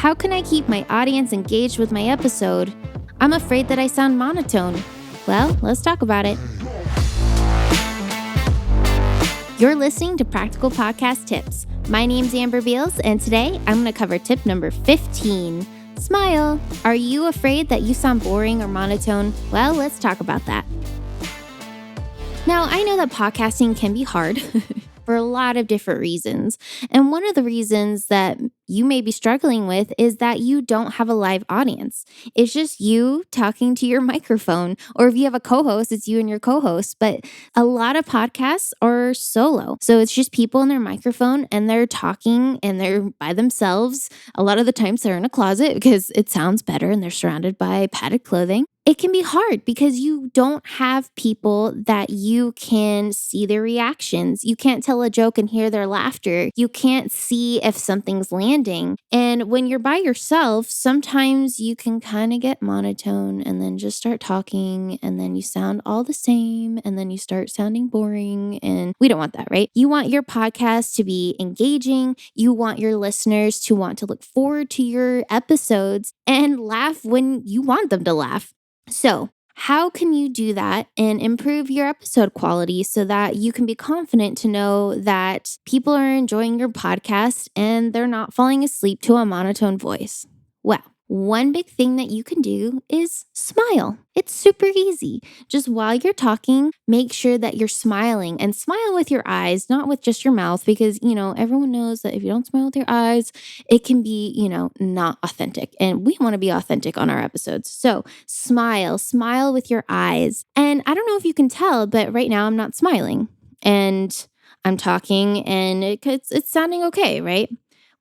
How can I keep my audience engaged with my episode? I'm afraid that I sound monotone. Well, let's talk about it. You're listening to Practical Podcast Tips. My name's Amber Beals, and today I'm going to cover tip number 15. Smile. Are you afraid that you sound boring or monotone? Well, let's talk about that. Now, I know that podcasting can be hard for a lot of different reasons. And one of the reasons that you may be struggling with is that you don't have a live audience. It's just you talking to your microphone. Or if you have a co-host, it's you and your co-host. But a lot of podcasts are solo. So it's just people in their microphone and they're talking and they're by themselves. A lot of the times they're in a closet because it sounds better and they're surrounded by padded clothing. It can be hard because you don't have people that you can see their reactions. You can't tell a joke and hear their laughter. You can't see if something's landing. And when you're by yourself, sometimes you can kind of get monotone and then just start talking and then you sound all the same and then you start sounding boring. And we don't want that, right? You want your podcast to be engaging. You want your listeners to want to look forward to your episodes and laugh when you want them to laugh. So, how can you do that and improve your episode quality so that you can be confident to know that people are enjoying your podcast and they're not falling asleep to a monotone voice? Well, one big thing that you can do is smile. It's super easy. Just while you're talking, make sure that you're smiling and smile with your eyes, not with just your mouth, because, everyone knows that if you don't smile with your eyes, it can be, not authentic. And we want to be authentic on our episodes. So smile with your eyes. And I don't know if you can tell, but right now I'm not smiling and I'm talking and it's sounding okay, right?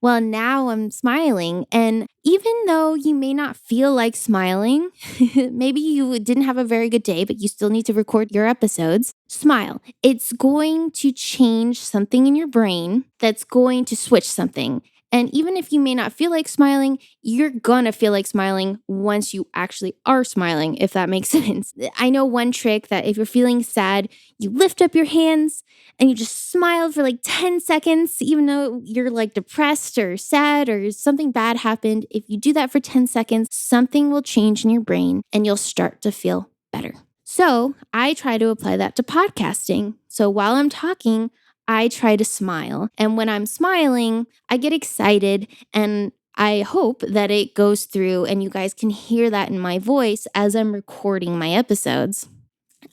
Well, now I'm smiling. And even though you may not feel like smiling, maybe you didn't have a very good day, but you still need to record your episodes, smile. It's going to change something in your brain that's going to switch something. And even if you may not feel like smiling, you're going to feel like smiling once you actually are smiling, if that makes sense. I know one trick that if you're feeling sad, you lift up your hands and you just smile for like 10 seconds, even though you're like depressed or sad or something bad happened. If you do that for 10 seconds, something will change in your brain and you'll start to feel better. So I try to apply that to podcasting. So while I'm talking, I try to smile. And when I'm smiling, I get excited and I hope that it goes through and you guys can hear that in my voice as I'm recording my episodes.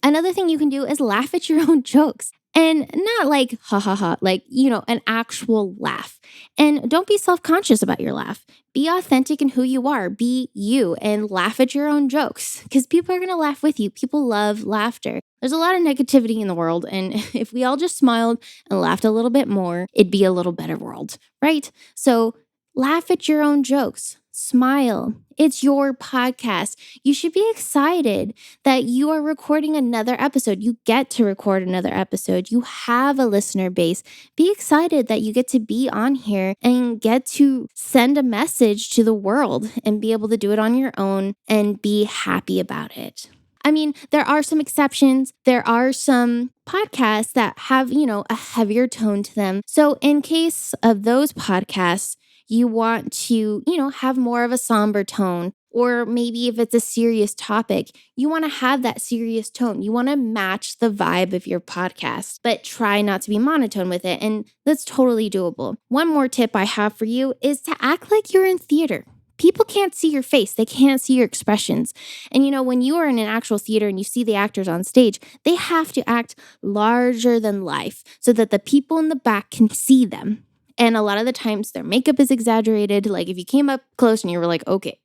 Another thing you can do is laugh at your own jokes. And not like, ha ha ha, like, an actual laugh. And don't be self-conscious about your laugh. Be authentic in who you are. Be you and laugh at your own jokes because people are going to laugh with you. People love laughter. There's a lot of negativity in the world. And if we all just smiled and laughed a little bit more, it'd be a little better world, right? So laugh at your own jokes. Smile. It's your podcast. You should be excited that you are recording another episode. You get to record another episode. You have a listener base. Be excited that you get to be on here and get to send a message to the world and be able to do it on your own and be happy about it. I mean, there are some exceptions. There are some podcasts that have, a heavier tone to them. So in case of those podcasts, you want to, have more of a somber tone, or maybe if it's a serious topic, you want to have that serious tone. You want to match the vibe of your podcast, but try not to be monotone with it. And that's totally doable. One more tip I have for you is to act like you're in theater. People can't see your face. They can't see your expressions. And when you are in an actual theater and you see the actors on stage, they have to act larger than life so that the people in the back can see them. And a lot of the times their makeup is exaggerated. Like if you came up close and you were like, okay,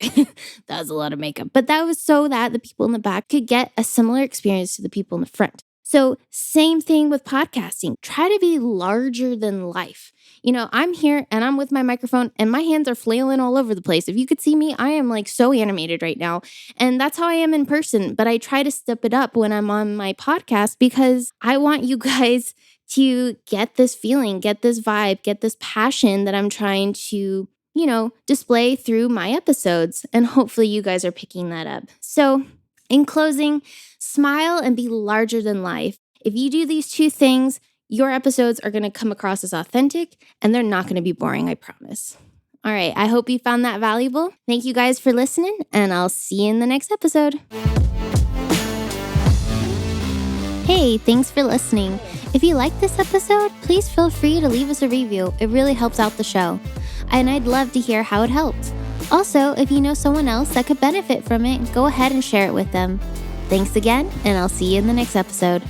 that was a lot of makeup. But that was so that the people in the back could get a similar experience to the people in the front. So same thing with podcasting. Try to be larger than life. I'm here and I'm with my microphone and my hands are flailing all over the place. If you could see me, I am like so animated right now. And that's how I am in person. But I try to step it up when I'm on my podcast because I want you guys to get this feeling, get this vibe, get this passion that I'm trying to, display through my episodes. And hopefully you guys are picking that up. So in closing, smile and be larger than life. If you do these two things, your episodes are going to come across as authentic and they're not going to be boring, I promise. All right, I hope you found that valuable. Thank you guys for listening, and I'll see you in the next episode. Hey, thanks for listening. If you liked this episode, please feel free to leave us a review. It really helps out the show. And I'd love to hear how it helped. Also, if you know someone else that could benefit from it, go ahead and share it with them. Thanks again, and I'll see you in the next episode.